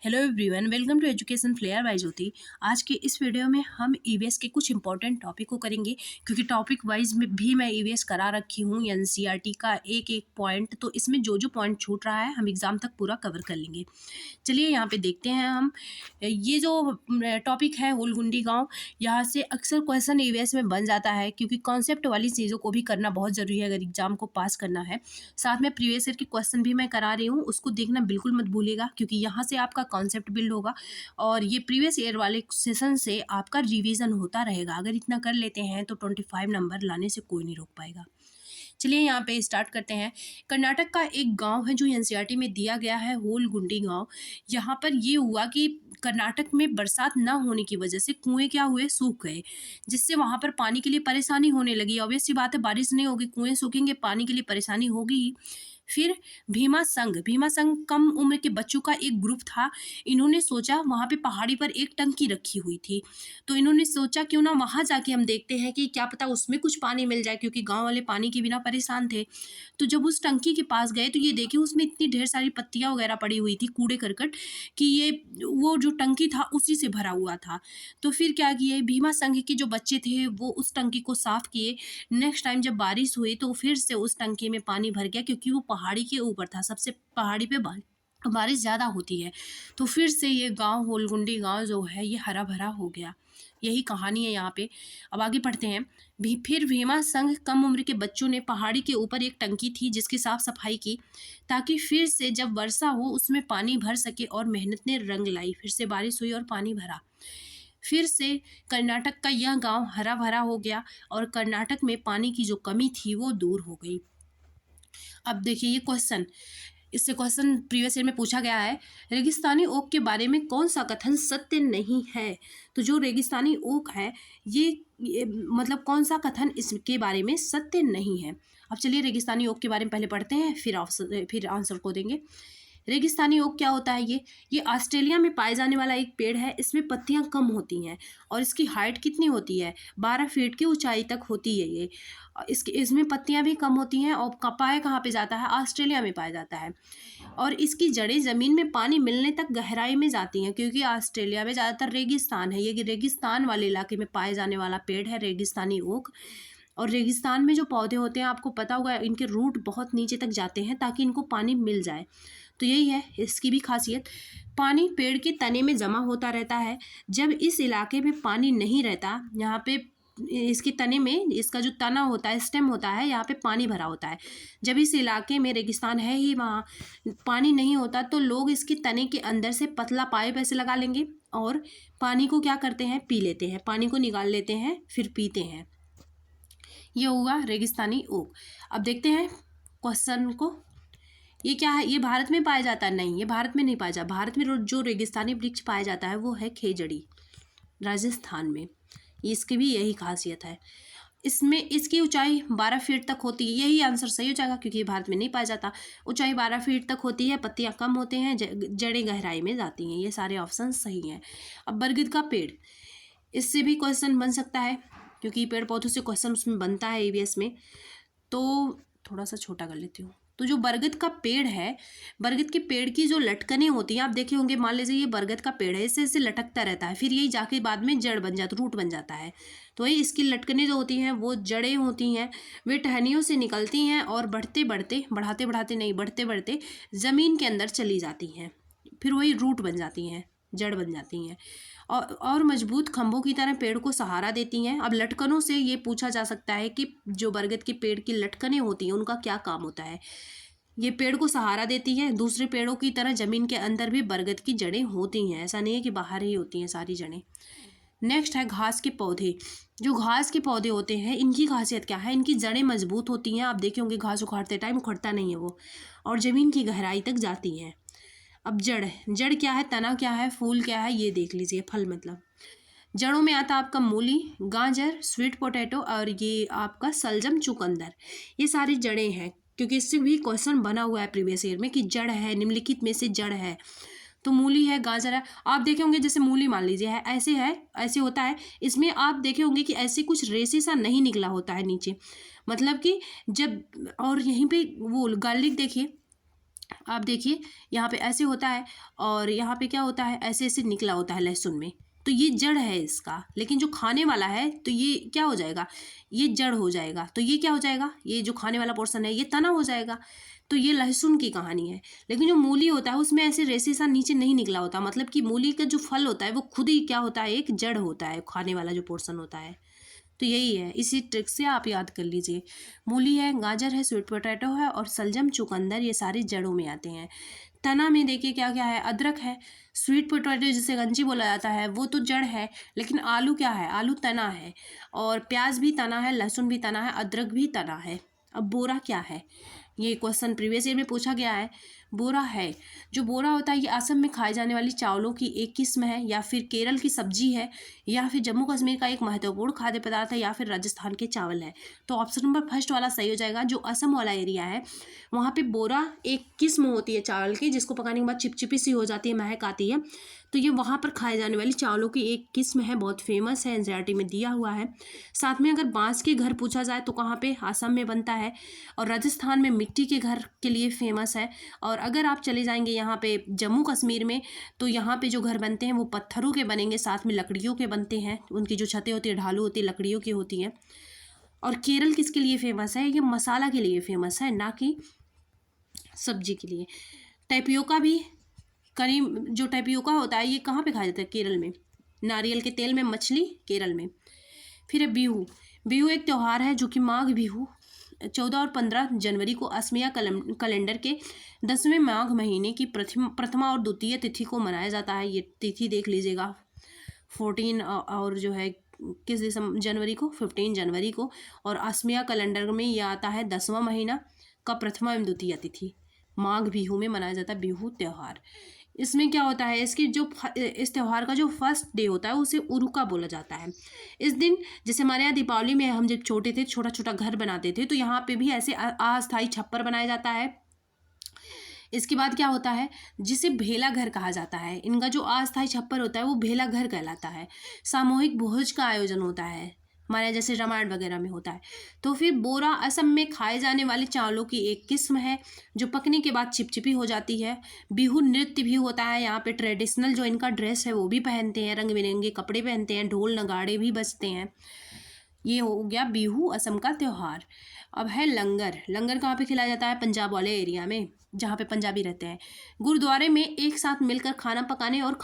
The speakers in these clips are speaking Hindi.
Hello everyone, welcome to education flair by Jyoti. आज के इस वीडियो में हम ईवीएस के कुछ इंपॉर्टेंट टॉपिक को करेंगे, क्योंकि टॉपिक वाइज में भी मैं ईवीएस करा रखी हूँ एनसीईआरटी का एक एक पॉइंट। तो इसमें जो जो पॉइंट छूट रहा है हम एग्ज़ाम तक पूरा कवर कर लेंगे। चलिए यहाँ पे देखते हैं हम। ये जो टॉपिक है हुलगुंडी गाँव, यहाँ से अक्सर क्वेश्चन ईवीएस में बन जाता है, क्योंकि कॉन्सेप्ट वाली चीज़ों को भी करना बहुत ज़रूरी है अगर एग्ज़ाम को पास करना है। साथ में प्रीवियस ईयर के क्वेश्चन भी मैं करा रही हूँ, उसको देखना बिल्कुल मत भूलिएगा, क्योंकि यहाँ से आपका कॉन्सेप्ट बिल्ड होगा और ये प्रीवियस ईयर वाले सेशन से आपका रिवीजन होता रहेगा। अगर इतना कर लेते हैं तो 25 नंबर लाने से कोई नहीं रोक पाएगा। चलिए यहाँ पे स्टार्ट करते हैं। कर्नाटक का एक गांव है जो एनसीईआरटी में दिया गया है, हुलगुंडी गांव। यहाँ पर ये हुआ कि कर्नाटक में बरसात न होने की वजह से कुएं क्या हुए, सूख गए, जिससे वहाँ पर पानी के लिए परेशानी होने लगी। ऑब्वियस सी बात है, बारिश नहीं होगी, कुएं सूखेंगे, पानी के लिए परेशानी होगी ही। फिर भीमा संघ कम उम्र के बच्चों का एक ग्रुप था। इन्होंने सोचा, वहाँ पे पहाड़ी पर एक टंकी रखी हुई थी, तो इन्होंने सोचा क्यों ना वहाँ जाके हम देखते हैं कि क्या पता उसमें कुछ पानी मिल जाए, क्योंकि गांव वाले पानी के बिना परेशान थे। तो जब उस टंकी के पास गए तो ये देखे उसमें इतनी ढेर सारी पत्तियाँ वगैरह पड़ी हुई थी, कूड़े करकट, कि ये वो जो टंकी था उसी से भरा हुआ था। तो फिर क्या किए, भीमा संघ के जो बच्चे थे वो उस टंकी को साफ किए। नेक्स्ट टाइम जब बारिश हुई तो फिर से उस टंकी में पानी भर गया, क्योंकि वो पहाड़ी के ऊपर था, सबसे पहाड़ी पे बारिश ज़्यादा होती है। तो फिर से ये गांव हुलगुंडी गांव जो है ये हरा भरा हो गया। यही कहानी है यहाँ पे। अब आगे पढ़ते हैं। फिर भीमा संघ कम उम्र के बच्चों ने पहाड़ी के ऊपर एक टंकी थी जिसकी साफ सफाई की, ताकि फिर से जब वर्षा हो उसमें पानी भर सके, और मेहनत ने रंग लाई। फिर से बारिश हुई और पानी भरा। फिर से कर्नाटक का यह गांव हरा भरा हो गया और कर्नाटक में पानी की जो कमी थी वो दूर हो गई। अब देखिए ये क्वेश्चन, इससे क्वेश्चन प्रीवियस ईयर में पूछा गया है, रेगिस्तानी ओक के बारे में कौन सा कथन सत्य नहीं है। तो जो रेगिस्तानी ओक है ये मतलब कौन सा कथन इसके बारे में सत्य नहीं है। अब चलिए रेगिस्तानी ओक के बारे में पहले पढ़ते हैं, फिर आंसर को देंगे। रेगिस्तानी ओक क्या होता है? ये ऑस्ट्रेलिया में पाए जाने वाला एक पेड़ है। इसमें पत्तियां कम होती हैं और इसकी हाइट कितनी होती है? 12 फीट की ऊंचाई तक होती है ये। इसमें पत्तियां भी कम होती हैं और पाया कहाँ पे जाता है? ऑस्ट्रेलिया में पाया जाता है। और इसकी जड़ें ज़मीन में पानी मिलने तक गहराई में जाती हैं, क्योंकि ऑस्ट्रेलिया में ज़्यादातर रेगिस्तान है। ये रेगिस्तान वाले इलाके में पाए जाने वाला पेड़ है रेगिस्तानी ओक। और रेगिस्तान में जो पौधे होते हैं, आपको पता होगा, इनके रूट बहुत नीचे तक जाते हैं ताकि इनको पानी मिल जाए। तो यही है इसकी भी खासियत। पानी पेड़ के तने में जमा होता रहता है। जब इस इलाके में पानी नहीं रहता, यहाँ पे इसके तने में, इसका जो तना होता है, स्टेम होता है, यहाँ पे पानी भरा होता है। जब इस इलाके में रेगिस्तान है ही, वहाँ पानी नहीं होता, तो लोग इसके तने के अंदर से पतला पाइप ऐसे लगा लेंगे और पानी को क्या करते हैं? पी लेते हैं। पानी को निकाल लेते हैं, फिर पीते हैं। ये हुआ रेगिस्तानी ओक। अब देखते हैं क्वेश्चन को। ये क्या है? ये भारत में पाया जाता है? नहीं, ये भारत में नहीं पाया जाता। भारत में जो रेगिस्तानी वृक्ष पाया जाता है वो है खेजड़ी, राजस्थान में। इसकी भी यही खासियत है। इसमें इसकी ऊंचाई 12 फीट तक होती है। यही आंसर सही हो जाएगा, क्योंकि ये भारत में नहीं पाया जाता। ऊंचाई 12 फीट तक होती है, पत्तियां कम होते हैं, जड़ें गहराई में जाती हैं। ये सारे ऑप्शन सही हैं। अब बरगद का पेड़, इससे भी क्वेश्चन बन सकता है, क्योंकि पेड़ पौधों से क्वेश्चन उसमें बनता है ईवीएस में। तो थोड़ा सा छोटा कर लेती हूँ। तो जो बरगद का पेड़ है, बरगद के पेड़ की जो लटकनें होती हैं, आप देखे होंगे, मान लीजिए ये बरगद का पेड़ है, इससे इससे लटकता रहता है, फिर यही जाके बाद में जड़ बन जाता, रूट बन जाता है। तो ये इसकी लटकनें जो होती हैं वो जड़ें होती हैं, वे टहनियों से निकलती हैं और बढ़ते बढ़ते ज़मीन के अंदर चली जाती हैं, फिर वही रूट बन जाती हैं, जड़ बन जाती हैं, और मजबूत खंभों की तरह पेड़ को सहारा देती हैं। अब लटकनों से ये पूछा जा सकता है कि जो बरगद के पेड़ की लटकनें होती हैं उनका क्या काम होता है। ये पेड़ को सहारा देती हैं। दूसरे पेड़ों की तरह जमीन के अंदर भी बरगद की जड़ें होती हैं, ऐसा नहीं है कि बाहर ही होती हैं सारी जड़ें। नेक्स्ट है घास के पौधे। जो घास के पौधे होते हैं, इनकी खासियत क्या है? इनकी जड़ें मजबूत होती हैं। आप देखे होंगे घास उखाड़ते टाइम उखड़ता नहीं है वो, और ज़मीन की गहराई तक जाती हैं। अब जड़ क्या है, तना क्या है, फूल क्या है, ये देख लीजिए। फल मतलब जड़ों में आता है आपका मूली, गाजर, स्वीट पोटैटो, और ये आपका सलजम, चुकंदर। ये सारी जड़ें हैं, क्योंकि इससे भी क्वेश्चन बना हुआ है प्रीवियस ईयर में कि जड़ है, निम्नलिखित में से जड़ है। तो मूली है, गाजर है। आप देखे होंगे जैसे मूली मान लीजिए है, ऐसे होता है। इसमें आप देखे होंगे कि ऐसे कुछ रेसे सा नहीं निकला होता है नीचे, मतलब कि जब, और यहीं पे वो गार्लिक देखिए, आप देखिए यहाँ पे ऐसे होता है और यहाँ पे क्या होता है, ऐसे ऐसे निकला होता है लहसुन में, तो ये जड़ है इसका। लेकिन जो खाने वाला है तो ये क्या हो जाएगा, ये जड़ हो जाएगा। तो ये क्या हो जाएगा, ये जो खाने वाला पोर्शन है ये तना हो जाएगा। तो ये लहसुन की कहानी है। लेकिन जो मूली होता है उसमें ऐसे रेशे सा नीचे नहीं निकला होता, मतलब कि मूली का जो फल होता है वो खुद ही क्या होता है, एक जड़ होता है, खाने वाला जो पोर्शन होता है। तो यही है, इसी ट्रिक से आप याद कर लीजिए। मूली है, गाजर है, स्वीट पोटैटो है और सलजम, चुकंदर, ये सारे जड़ों में आते हैं। तना में देखिए क्या क्या है, अदरक है, स्वीट पोटैटो जिसे गंजी बोला जाता है वो तो जड़ है, लेकिन आलू क्या है, आलू तना है, और प्याज भी तना है, लहसुन भी तना है, अदरक भी तना है। अब बोरा क्या है, ये क्वेश्चन प्रीवियस ईयर में पूछा गया है। बोरा है, जो बोरा होता है ये असम में खाए जाने वाली चावलों की एक किस्म है, या फिर केरल की सब्जी है, या फिर जम्मू कश्मीर का एक महत्वपूर्ण खाद्य पदार्थ है, या फिर राजस्थान के चावल है। तो ऑप्शन नंबर फर्स्ट वाला सही हो जाएगा। जो असम वाला एरिया है वहाँ पे बोरा एक किस्म होती है चावल की, जिसको पकाने के बाद चिपचिपी सी हो जाती है, महक आती है। तो ये वहाँ पर खाए जाने वाली चावलों की एक किस्म है, बहुत फेमस है, एनसीईआरटी में दिया हुआ है। साथ में अगर बांस के घर पूछा जाए तो कहाँ पे, असम में बनता है, और राजस्थान में मिट्टी के घर के लिए फेमस है। और अगर आप चले जाएंगे यहाँ पे जम्मू कश्मीर में, तो यहाँ पे जो घर बनते हैं वो पत्थरों के बनेंगे, साथ में लकड़ियों के बनते हैं, उनकी जो छतें होती है, ढालू होती है, लकड़ियों की होती हैं। और केरल किसके लिए फेमस है, ये मसाला के लिए फेमस है, ना कि सब्जी के लिए। टैपियोका भी, करीम जो टैपियोका होता है ये कहाँ पे खाया जाता है, केरल में, नारियल के तेल में मछली, केरल में। फिर है बिहू। बिहू एक त्यौहार है जो कि माघ बिहू 14 और 15 जनवरी को असमिया कैलेंडर के 10वें माघ महीने की प्रथमा और द्वितीय तिथि को मनाया जाता है। ये तिथि देख लीजिएगा, 14 और जो है किस जनवरी को, 15 जनवरी को। और असमिया कैलेंडर में ये आता है 10वां महीना का प्रथमा एवं द्वितीय तिथि। माघ बिहू में मनाया जाता है बिहू त्यौहार। इसमें क्या होता है, इसकी जो इस त्यौहार का जो फर्स्ट डे होता है उसे उरुका बोला जाता है। इस दिन, जैसे हमारे यहाँ दीपावली में हम जब छोटे थे छोटा छोटा घर बनाते थे, तो यहाँ पे भी ऐसे अस्थायी छप्पर बनाया जाता है। इसके बाद क्या होता है, जिसे भेला घर कहा जाता है, इनका जो अस्थायी छप्पर होता है वो भेला घर कहलाता है। सामूहिक भोज का आयोजन होता है, हमारे जैसे रामायण वगैरह में होता है। तो फिर बोरा असम में खाए जाने वाले चावलों की एक किस्म है जो पकने के बाद चिपचिपी हो जाती है। बिहू नृत्य भी होता है यहाँ पे, ट्रेडिशनल जो इनका ड्रेस है वो भी पहनते हैं, रंग बिरंगे कपड़े पहनते हैं, ढोल नगाड़े भी बजते हैं। ये हो गया बिहू, असम का त्यौहार। अब है लंगर। लंगर कहाँ पे खिलाया जाता है, पंजाब वाले एरिया में, जहाँ पे पंजाबी रहते हैं। गुरुद्वारे में एक साथ मिलकर खाना पकाने और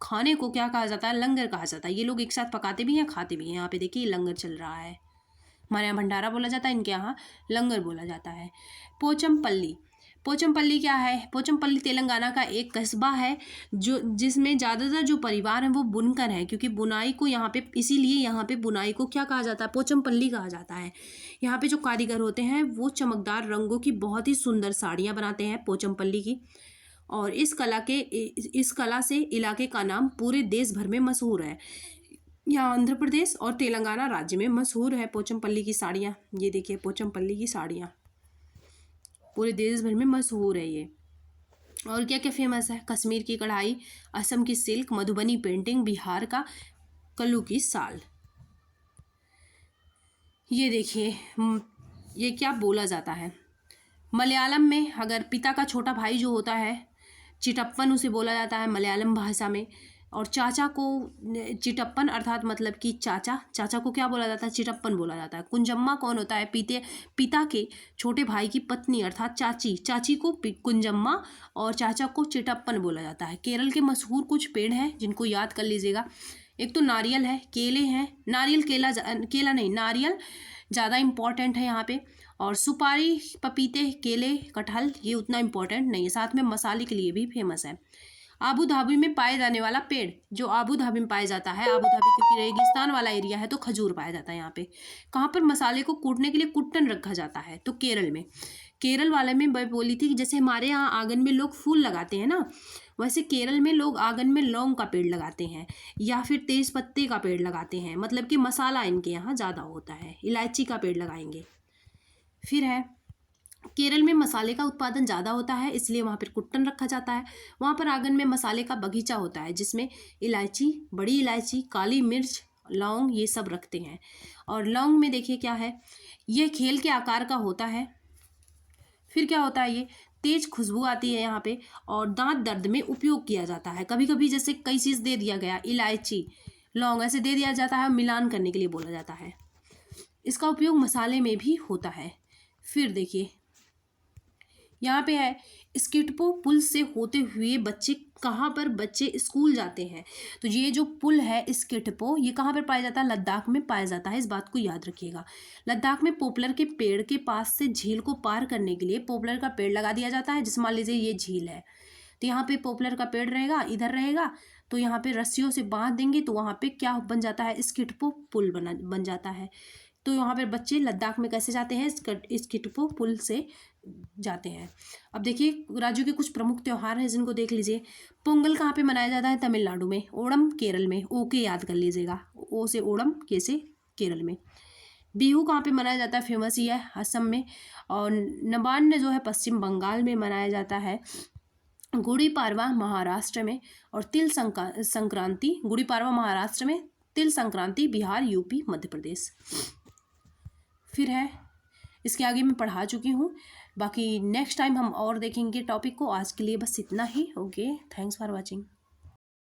खाने को क्या कहा जाता है, लंगर कहा जाता है। ये लोग एक साथ पकाते भी हैं, खाते भी हैं। यहाँ पे देखिए लंगर चल रहा है। हमारे यहाँ भंडारा बोला जाता है, इनके यहाँ लंगर बोला जाता है। पोचमपल्ली। पोचमपल्ली क्या है, पोचमपल्ली तेलंगाना का एक कस्बा है जो जिसमें ज़्यादातर जो परिवार हैं वो बुनकर हैं, क्योंकि बुनाई को यहाँ पे, इसीलिए यहाँ पे बुनाई को क्या कहा जाता है, पोचमपल्ली कहा जाता है। यहाँ पे जो कारीगर होते हैं वो चमकदार रंगों की बहुत ही सुंदर साड़ियाँ बनाते हैं पोचमपल्ली की। और इस कला से इलाके का नाम पूरे देश भर में मशहूर है। यहाँ आंध्र प्रदेश और तेलंगाना राज्य में मशहूर है पोचमपल्ली की साड़ियाँ। ये देखिए पोचमपल्ली की साड़ियाँ पूरे देश भर में मशहूर है ये। और क्या क्या फेमस है, कश्मीर की कढ़ाई, असम की सिल्क, मधुबनी पेंटिंग, बिहार का कल्लू की साल। ये देखिए ये क्या बोला जाता है, मलयालम में अगर पिता का छोटा भाई जो होता है, चिटप्पन उसे बोला जाता है मलयालम भाषा में। और चाचा को चिटप्पन अर्थात मतलब कि चाचा को क्या बोला जाता है, चिटप्पन बोला जाता है। कुंजम्मा कौन होता है, पिता के छोटे भाई की पत्नी अर्थात चाची को कुंजम्मा और चाचा को चिटप्पन बोला जाता है। केरल के मशहूर कुछ पेड़ हैं जिनको याद कर लीजिएगा। एक तो नारियल है, केले हैं, नारियल केला नहीं, नारियल ज़्यादा इम्पॉर्टेंट है यहाँ पे। और सुपारी, पपीते, केले, कटहल ये उतना इम्पोर्टेंट नहीं है। साथ में मसाले के लिए भी फेमस है। आबू धाबी में पाए जाने वाला पेड़, जो आबू धाबी में पाया जाता है, आबू धाबी क्योंकि रेगिस्तान वाला एरिया है तो खजूर पाया जाता है यहाँ पे। कहाँ पर मसाले को कूटने के लिए कुट्टन रखा जाता है, तो केरल में। केरल वाले में मैं बोली थी कि जैसे हमारे यहाँ आंगन में लोग फूल लगाते हैं ना, वैसे केरल में लोग आंगन में लौंग का पेड़ लगाते हैं या फिर तेज पत्ते का पेड़ लगाते हैं, मतलब कि मसाला इनके यहाँ ज़्यादा होता है। इलायची का पेड़ लगाएंगे। फिर है केरल में मसाले का उत्पादन ज़्यादा होता है, इसलिए वहाँ पर कुट्टन रखा जाता है। वहाँ पर आंगन में मसाले का बगीचा होता है जिसमें इलायची, बड़ी इलायची, काली मिर्च, लौंग ये सब रखते हैं। और लौंग में देखिए क्या है, ये खेल के आकार का होता है। फिर क्या होता है, ये तेज खुशबू आती है यहाँ पे, और दांत दर्द में उपयोग किया जाता है। कभी कभी जैसे कई चीज़ दे दिया गया, इलायची, लौंग ऐसे दे दिया जाता है, मिलान करने के लिए बोला जाता है। इसका उपयोग मसाले में भी होता है। फिर देखिए यहाँ पे है, स्किटपो पुल से होते हुए बच्चे स्कूल जाते हैं। तो ये जो पुल है स्किटपो, ये कहाँ पर पाया जाता है? लद्दाख में पाया जाता है। इस बात को याद रखिएगा। लद्दाख में पोपलर के पेड़ के पास से झील को पार करने के लिए पोपलर का पेड़ लगा दिया जाता है। जैसे मान लीजिए ये झील है, तो यहाँ पे पॉपुलर का पेड़ रहेगा, इधर रहेगा, तो यहाँ पे रस्सियों से बांध देंगे, तो वहाँ पे क्या बन जाता है? स्किटपो पुल बन जाता है। तो यहाँ पे बच्चे लद्दाख में कैसे जाते हैं? स्किटपो पुल से जाते हैं। अब देखिए राज्यों के कुछ प्रमुख त्यौहार हैं जिनको देख लीजिए। पोंगल कहाँ पे मनाया जाता है? तमिलनाडु में। ओणम केरल में, ओ के याद कर लीजिएगा, ओ से ओणम, के से केरल में। बिहू कहाँ पे मनाया जाता है? फेमस ही है, असम में। और नबान्न जो है पश्चिम बंगाल में मनाया जाता है। गुड़ी पाड़वा महाराष्ट्र में, और तिल संक्रांति, गुड़ी पाड़वा महाराष्ट्र में, तिल संक्रांति बिहार, यूपी, मध्य प्रदेश। फिर है, इसके आगे मैं पढ़ा चुकी हूँ, बाकी नेक्स्ट टाइम हम और देखेंगे टॉपिक को। आज के लिए बस इतना ही। Okay, thanks for watching.